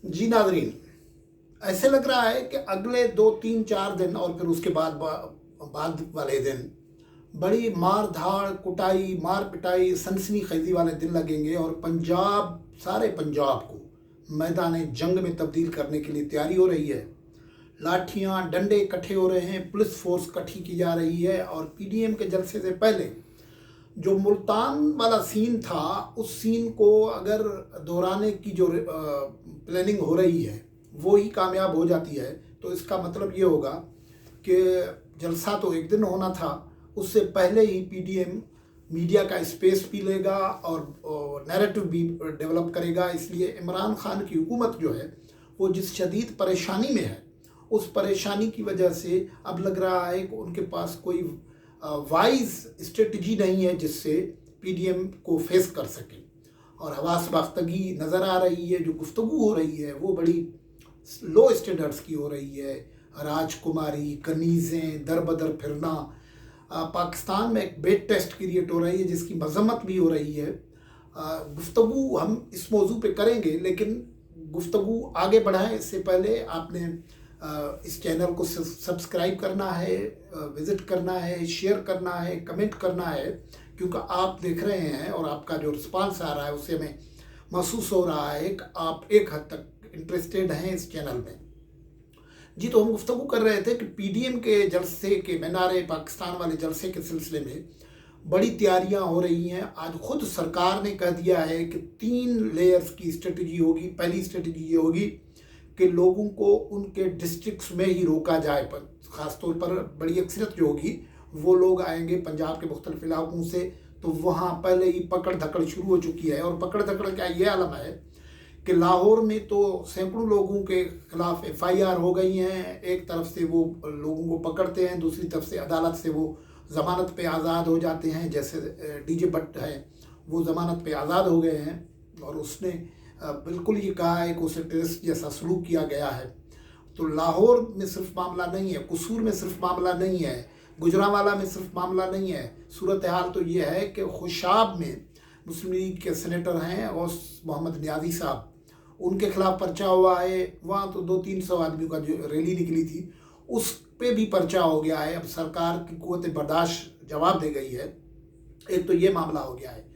जी नाज़रीन, ऐसे लग रहा है कि अगले 2 3 4 दिन और फिर उसके बाद वाले दिन बड़ी मार धाड़ कुटाई मार पिटाई सनसनी खेजी वाले दिन लगेंगे और सारे पंजाब को मैदान जंग में तब्दील करने के लिए तैयारी हो रही है। लाठियां डंडे इकट्ठे हो रहे हैं, पुलिस फोर्स इकट्ठी की जा रही है और पीडीएम के जलसे से पहले जो मुल्तान वाला सीन था उस सीन को अगर दोहराने की जो प्लानिंग हो रही है वो ही कामयाब हो जाती है तो इसका मतलब ये होगा कि जलसा तो एक दिन होना था, उससे पहले ही पीडीएम मीडिया का स्पेस भी लेगा और नैरेटिव भी डेवलप करेगा। इसलिए इमरान खान की हुकूमत जो है वो जिस शदीद परेशानी में है उस परेशानी की वजह से अब लग रहा है कि उनके पास कोई वाइज स्ट्रेटजी नहीं है जिससे पीडीएम को फेस कर सके। और हवास बाख्तगी नज़र आ रही है, जो गुफ्तगू हो रही है वो बड़ी लो स्टैंडर्ड्स की हो रही है। राजकुमारी, कनीज़ें, दर बदर फिरना, पाकिस्तान में एक बेड टेस्ट क्रिएट हो रही है जिसकी मजम्मत भी हो रही है। गुफ्तगू हम इस मौजू पे करेंगे, लेकिन गुफ्तगू आगे बढ़ाएं इससे पहले आपने इस चैनल को सब्सक्राइब करना है, विज़िट करना है, शेयर करना है, कमेंट करना है, क्योंकि आप देख रहे हैं और आपका जो रिस्पांस आ रहा है उससे हमें महसूस हो रहा है कि आप एक हद तक इंटरेस्टेड हैं इस चैनल में। जी, तो हम गुफ्तगू कर रहे थे कि पीडीएम के जलसे के मीनार पाकिस्तान वाले जलसे के सिलसिले में बड़ी तैयारियां हो रही हैं। आज खुद सरकार ने कह दिया है कि 3 लेयर्स की स्ट्रेटजी होगी। पहली स्ट्रेटजी ये होगी कि लोगों को उनके डिस्ट्रिक्ट्स में ही रोका जाए, पर ख़ासतौर पर बड़ी अक्सरियत जो होगी वो लोग आएंगे पंजाब के मुख्तलिफ इलाकों से, तो वहाँ पहले ही पकड़ धकड़ शुरू हो चुकी है। और पकड़ धकड़ का ये आलम है कि लाहौर में तो सैकड़ों लोगों के खिलाफ एफआईआर हो गई हैं। एक तरफ से वो लोगों को पकड़ते हैं, दूसरी तरफ से अदालत से वो ज़मानत पे आज़ाद हो जाते हैं। जैसे डीजे भट्ट है, वो ज़मानत पे आज़ाद हो गए हैं और उसने बिल्कुल ये कहा है कि उसे टेररिस्ट जैसा सलूक किया गया है। तो लाहौर में सिर्फ मामला नहीं है, कसूर में सिर्फ मामला नहीं है, गुजरांवाला में सिर्फ मामला नहीं है। सूरत हाल तो ये है कि खुशाब में मुस्लिम लीग के सेनेटर हैं और मोहम्मद न्याजी साहब, उनके खिलाफ पर्चा हुआ है। वहाँ तो 200-300 आदमियों का जो रैली निकली थी उस पे भी पर्चा हो गया है। अब सरकार की कुव्वत बर्दाश्त जवाब दे गई है। एक तो ये मामला हो गया है।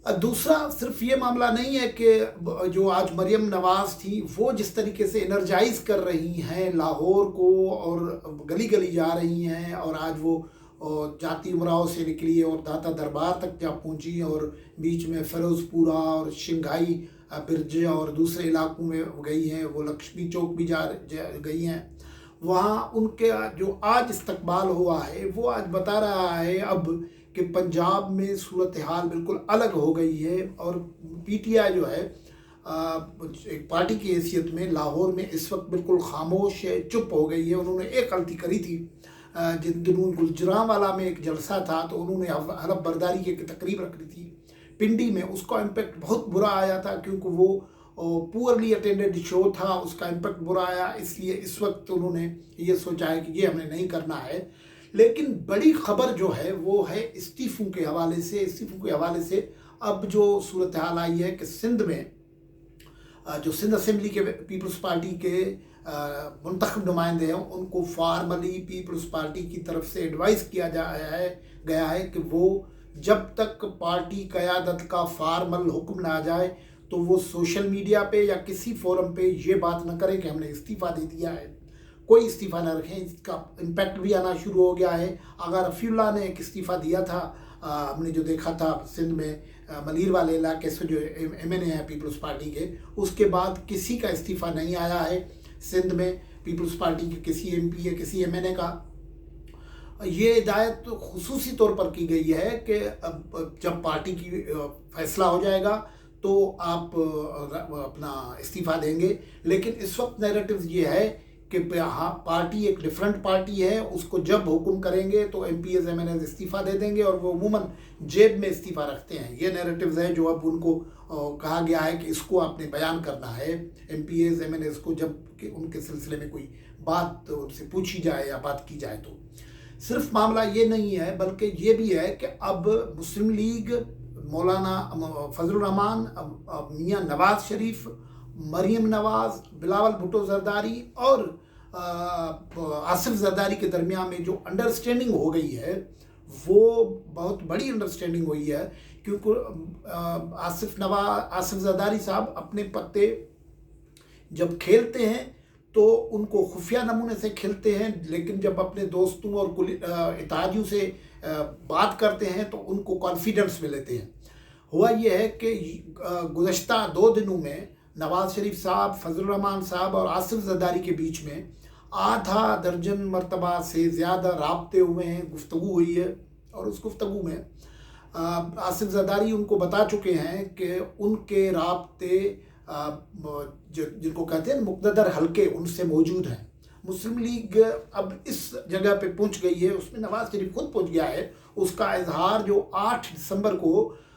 दूसरा सिर्फ ये मामला नहीं है कि जो आज मरियम नवाज़ थी वो जिस तरीके से एनर्जाइज कर रही हैं लाहौर को और गली गली जा रही हैं, और आज वो जाती उमराव से निकली और दाता दरबार तक जा पहुंची और बीच में फिरोजपुरा और शिंघाई बिरज और दूसरे इलाकों में गई हैं। वो लक्ष्मी चौक भी जा गई हैं। वहाँ उनके जो आज इस्तकबाल हुआ है वो आज बता रहा है अब कि पंजाब में सूरत हाल बिल्कुल अलग हो गई है। और पीटीआई जो है एक पार्टी की हैसियत में लाहौर में इस वक्त बिल्कुल खामोश है, चुप हो गई है। उन्होंने एक गलती करी थी जिन दिनों गुजरांवाला में एक जलसा था तो उन्होंने हलफ बर्दारी की तकरीब रखी थी पिंडी में। उसका इम्पेक्ट बहुत बुरा आया था क्योंकि वो पुअरली अटेंडेड शो था, उसका इम्पेक्ट बुरा आया। इसलिए इस वक्त उन्होंने ये सोचा है कि ये हमें नहीं करना है। लेकिन बड़ी खबर जो है वो है इस्तीफों के हवाले से। इस्तीफों के हवाले से अब जो सूरत हाल आई है कि सिंध में जो सिंध असेंबली के पीपल्स पार्टी के मुंतखब नुमाइंदे हैं उनको फार्मली पीपल्स पार्टी की तरफ से एडवाइस किया गया है कि वो जब तक पार्टी क़यादत का फार्मल हुक्म ना आ जाए तो वो सोशल मीडिया पे या किसी फोरम पे ये बात न करें कि हमने इस्तीफ़ा दे दिया है। कोई इस्तीफ़ा न रखें। इसका इम्पैक्ट भी आना शुरू हो गया है। अगर रफ़ीउल्लाह ने एक इस्तीफ़ा दिया था, हमने जो देखा था सिंध में मलीर वाले इलाके से जो एमएनए हैं पीपल्स पार्टी के, उसके बाद किसी का इस्तीफ़ा नहीं आया है सिंध में पीपल्स पार्टी के किसी एमपी या किसी एमएनए का। ये हिदायत तो खुसूसी तौर पर की गई है कि अब जब पार्टी की फैसला हो जाएगा तो आप अपना इस्तीफ़ा देंगे। लेकिन इस वक्त नैरेटिव ये है कि हाँ, पार्टी एक डिफरेंट पार्टी है, उसको जब हुक्म करेंगे तो एमपीएस एमएनएस इस्तीफ़ा दे देंगे और वो अमूमन जेब में इस्तीफ़ा रखते हैं। ये नैरेटिव्स है जो अब उनको कहा गया है कि इसको आपने बयान करना है एमपीएस एमएनएस को जब कि उनके सिलसिले में कोई बात उनसे पूछी जाए या बात की जाए। तो सिर्फ मामला ये नहीं है बल्कि ये भी है कि अब मुस्लिम लीग, मौलाना फजलुर रहमान, मियाँ नवाज शरीफ, मरीम नवाज, बिलावल भुट्टो जरदारी और आसिफ जरदारी के दरमियान में जो अंडरस्टैंडिंग हो गई है वो बहुत बड़ी अंडरस्टैंडिंग हुई है, क्योंकि आसिफ जरदारी साहब अपने पत्ते जब खेलते हैं तो उनको खुफिया नमूने से खेलते हैं, लेकिन जब अपने दोस्तों और इत्तेहादियों से बात करते हैं तो उनको कॉन्फिडेंस में लेते हैं। हुआ ये है कि गुज़श्ता 2 दिनों में नवाज़ शरीफ साहब, फजलुर रहमान साहब और आसिफ जरदारी के बीच में आधा दर्जन मरतबा से ज़्यादा राब्ते हुए हैं, गुफ्तगू हुई है। और उस गुफ्तगू में आसिफ जरदारी उनको बता चुके हैं कि उनके राब्ते जिनको कहते हैं मुक़द्दर हल्के, उनसे मौजूद हैं। मुस्लिम लीग अब इस जगह पे पहुंच गई है, उसमें नवाज़ शरीफ खुद पहुंच गया है। उसका इजहार जो 8 दिसंबर को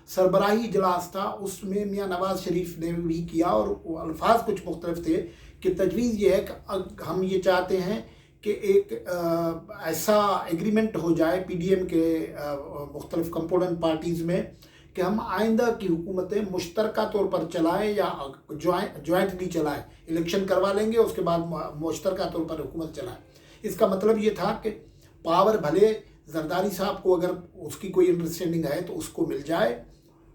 सरबराही इजलास था उसमें मियाँ नवाज़ शरीफ ने भी किया, और अल्फाज कुछ मुख्तलिफ थे कि तजवीज़ ये है कि हम ये चाहते हैं कि एक ऐसा एग्रीमेंट हो जाए PDM के मुख्तलिफ कंपोनेंट पार्टीज़ में कि हम आइंदा की हुकूमतें मुश्तरका तौर पर चलाएं या जॉइंटली चलाएं, इलेक्शन करवा लेंगे उसके बाद मुश्तरका तौर पर हुकूमत चलाएं। इसका मतलब ये था कि पावर भले जरदारी साहब को अगर उसकी कोई अंडरस्टैंडिंग है तो उसको मिल जाए।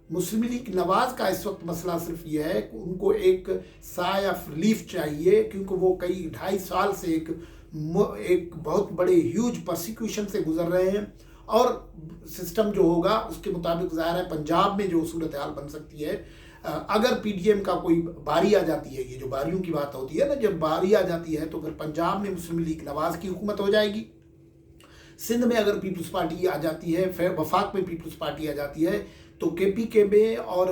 मुस्लिम लीग नवाज़ का इस वक्त मसला सिर्फ ये है कि उनको एक साय ऑफ रिलीफ चाहिए, क्योंकि वो कई 2.5 साल से एक बहुत बड़े ह्यूज परसिक्यूशन से गुजर रहे हैं, और सिस्टम जो होगा उसके मुताबिक ज़ाहिर है पंजाब में जो सूरत हाल बन सकती है, अगर PDM का कोई बारी आ जाती है, ये जो बारियों की बात होती है ना, जब बारी आ जाती है तो फिर पंजाब में मुस्लिम लीग नवाज़ की हुकूमत हो जाएगी। सिंध में अगर पीपल्स पार्टी आ जाती है, फिर वफाक में पीपल्स पार्टी आ जाती है, तो KPK में और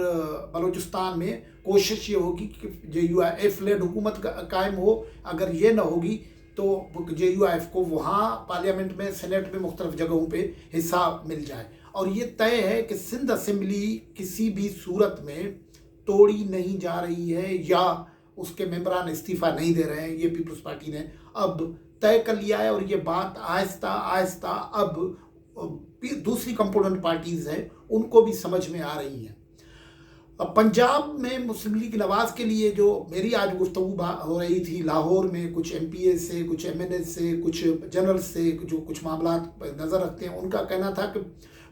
बलूचिस्तान में कोशिश ये होगी कि JUIF लेड हुकूमत कायम हो। अगर ये ना होगी तो JUIF को वहाँ पार्लियामेंट में, सेनेट में, मुख्तलिफ जगहों पे हिस्सा मिल जाए। और ये तय है कि सिंध असेंबली किसी भी सूरत में तोड़ी नहीं जा रही है या उसके मेंबरान इस्तीफ़ा नहीं दे रहे हैं, ये पीपल्स पार्टी ने अब तय कर लिया है। और ये बात आहिस्ता आहिस्ता अब दूसरी कंपोनेंट पार्टीज़ हैं उनको भी समझ में आ रही हैं। अब पंजाब में मुस्लिम लीग नवाज़ के लिए जो मेरी आज गुफ्तगू हो रही थी लाहौर में, कुछ MPA से, कुछ MNA से, कुछ जनरल से जो कुछ मामला नज़र रखते हैं, उनका कहना था कि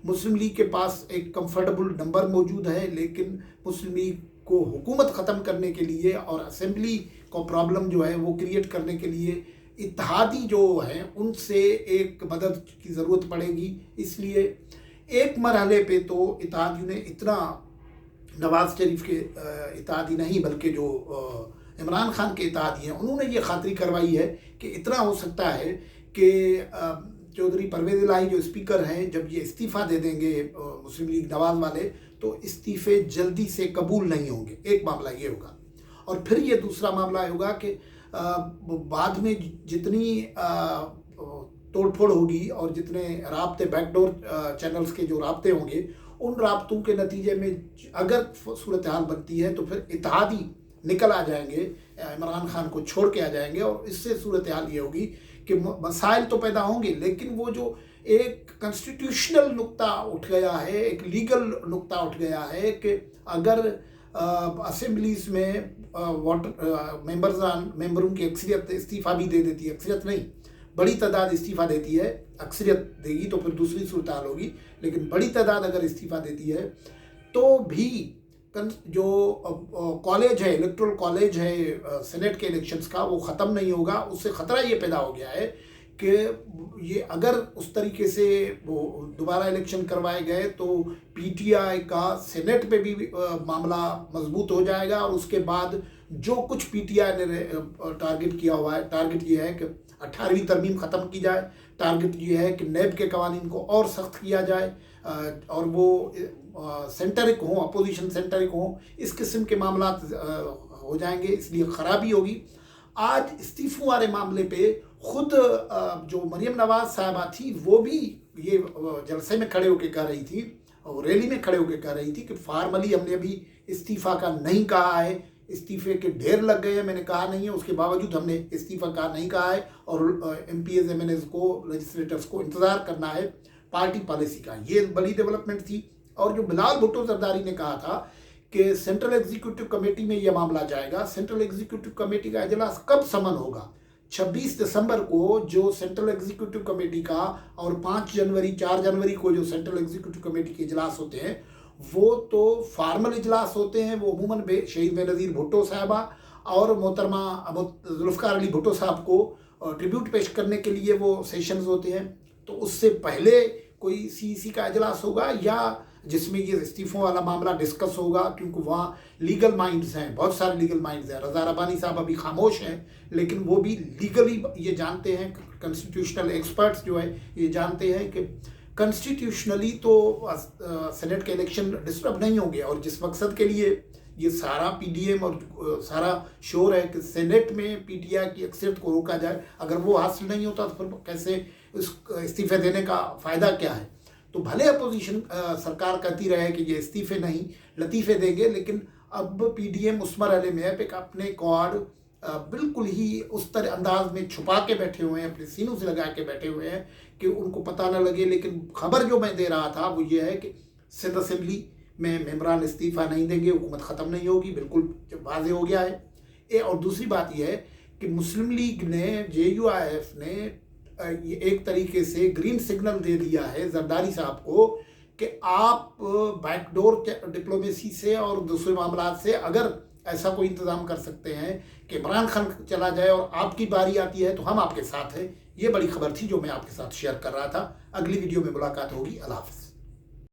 मुस्लिम लीग के पास एक कंफर्टेबल नंबर मौजूद है, लेकिन मुस्लिम लीग को हुकूमत ख़त्म करने के लिए और असेंबली को प्रॉब्लम जो है वो क्रिएट करने के लिए इत्तेहादी जो हैं उनसे एक मदद की ज़रूरत पड़ेगी। इसलिए एक मरहले पे तो इत्तेहादियों ने इतना, नवाज़ शरीफ के इत्तेहादी नहीं बल्कि जो इमरान खान के इत्तेहादी हैं, उन्होंने ये खातरी करवाई है कि इतना हो सकता है कि चौधरी परवेज़ इलाही जो स्पीकर हैं, जब ये इस्तीफ़ा दे देंगे मुस्लिम लीग नवाज़ वाले, तो इस्तीफ़े जल्दी से कबूल नहीं होंगे। एक मामला ये होगा। और फिर ये दूसरा मामला होगा कि बाद में जितनी तोड़फोड़ होगी और जितने राब्ते, बैकडोर चैनल्स के जो राब्ते होंगे, उन राब्तों के नतीजे में अगर सूरत हाल बनती है तो फिर इत्तेहादी निकल आ जाएंगे, इमरान खान को छोड़ के आ जाएंगे, और इससे सूरत हाल ये होगी कि मसाइल तो पैदा होंगे, लेकिन वो जो एक कॉन्स्टिट्यूशनल नुक्ता उठ गया है, एक लीगल नुक्ता उठ गया है कि अगर असेंबलीज में मेंबरों की अक्सरियत इस्तीफ़ा भी दे देती है, अक्सरियत नहीं, बड़ी तादाद इस्तीफ़ा देती है, अक्सरियत देगी तो फिर दूसरी सूरत हाल होगी, लेकिन बड़ी तादाद अगर इस्तीफ़ा देती है तो भी जो कॉलेज है, इलेक्टोरल कॉलेज है सेनेट के इलेक्शंस का, वो ख़त्म नहीं होगा। उससे ख़तरा ये पैदा हो गया है कि ये अगर उस तरीके से वो दोबारा इलेक्शन करवाए गए तो PTI का सेनेट पे भी मामला मजबूत हो जाएगा, और उसके बाद जो कुछ PTI ने टारगेट किया हुआ है, टारगेट ये है कि 18वीं तरमीम ख़त्म की जाए, टारगेट ये है कि नैब के कवानीन को और सख्त किया जाए, और वो सेंटरिक हों, अपोजिशन सेंटरिक हों, इस किस्म के मामला हो जाएंगे, इसलिए ख़राबी होगी। आज इस्तीफ़ों वाले मामले पे खुद जो मरीम नवाज़ साहबा थी वो भी ये जलसे में खड़े होकर कह रही थी, और रैली में खड़े होकर कह रही थी कि फार्मली हमने अभी इस्तीफ़ा का नहीं कहा है, इस्तीफ़े के ढेर लग गए हैं, मैंने कहा नहीं है, उसके बावजूद हमने इस्तीफ़ा का नहीं कहा है, और MPs MNAs को, लेजिस्लेटर्स को इंतज़ार करना है पार्टी पॉलिसी का। ये बड़ी डेवलपमेंट थी। और जो बिलावल भुट्टो जरदारी ने कहा था کہ سینٹرل ایگزیکٹو کمیٹی میں یہ معاملہ جائے گا. سینٹرل ایگزیکٹو کمیٹی کا اجلاس کب سمن ہوگا؟ 26 دسمبر کو جو سینٹرل ایگزیکٹو کمیٹی کا اور 4 جنوری کو جو سینٹرل ایگزیکٹو کمیٹی کے اجلاس ہوتے ہیں وہ تو فارمل اجلاس ہوتے ہیں. وہ عموماً شہید بے نظیر بھٹو صاحبہ اور محترمہ ذوالفقار علی بھٹو صاحب کو ٹریبیوٹ پیش کرنے کے لیے وہ سیشنز ہوتے ہیں. تو اس سے پہلے کوئی سی کا اجلاس ہوگا یا جس میں یہ استعفوں والا معاملہ ڈسکس ہوگا، کیونکہ وہاں لیگل مائنڈز ہیں، بہت سارے لیگل مائنڈز ہیں. رضا ربانی صاحب ابھی خاموش ہیں لیکن وہ بھی لیگلی یہ جانتے ہیں، کنسٹیٹیوشنل ایکسپرٹس جو ہیں یہ جانتے ہیں کہ کنسٹیٹیوشنلی تو سینیٹ کے الیکشن ڈسٹرب نہیں ہوں گے. اور جس مقصد کے لیے یہ سارا پی ڈی ایم اور سارا شور ہے کہ سینیٹ میں پی ٹی آئی کی اکثریت کو روکا جائے، اگر وہ حاصل نہیں ہوتا تو پھر کیسے اس استعفے دینے کا فائدہ کیا ہے؟ تو بھلے اپوزیشن سرکار کہتی رہے کہ یہ استعفے نہیں لطیفے دیں گے، لیکن اب پی ڈی ایم اس مرحلے میں ہے کہ اپنے کوڈ بالکل ہی اس طرح انداز میں چھپا کے بیٹھے ہوئے ہیں، اپنے سینوں سے لگا کے بیٹھے ہوئے ہیں کہ ان کو پتہ نہ لگے. لیکن خبر جو میں دے رہا تھا وہ یہ ہے کہ سندھ اسمبلی میں ممبران استعفیٰ نہیں دیں گے، حکومت ختم نہیں ہوگی، بالکل واضح ہو گیا ہے. اور دوسری بات یہ ہے کہ مسلم لیگ نے JUIF نے ایک طریقے سے گرین سگنل دے دیا ہے زرداری صاحب کو کہ آپ بیک ڈور ڈپلومیسی سے اور دوسرے معاملات سے اگر ایسا کوئی انتظام کر سکتے ہیں کہ عمران خان چلا جائے اور آپ کی باری آتی ہے تو ہم آپ کے ساتھ ہیں. یہ بڑی خبر تھی جو میں آپ کے ساتھ شیئر کر رہا تھا. اگلی ویڈیو میں ملاقات ہوگی. اللہ حافظ.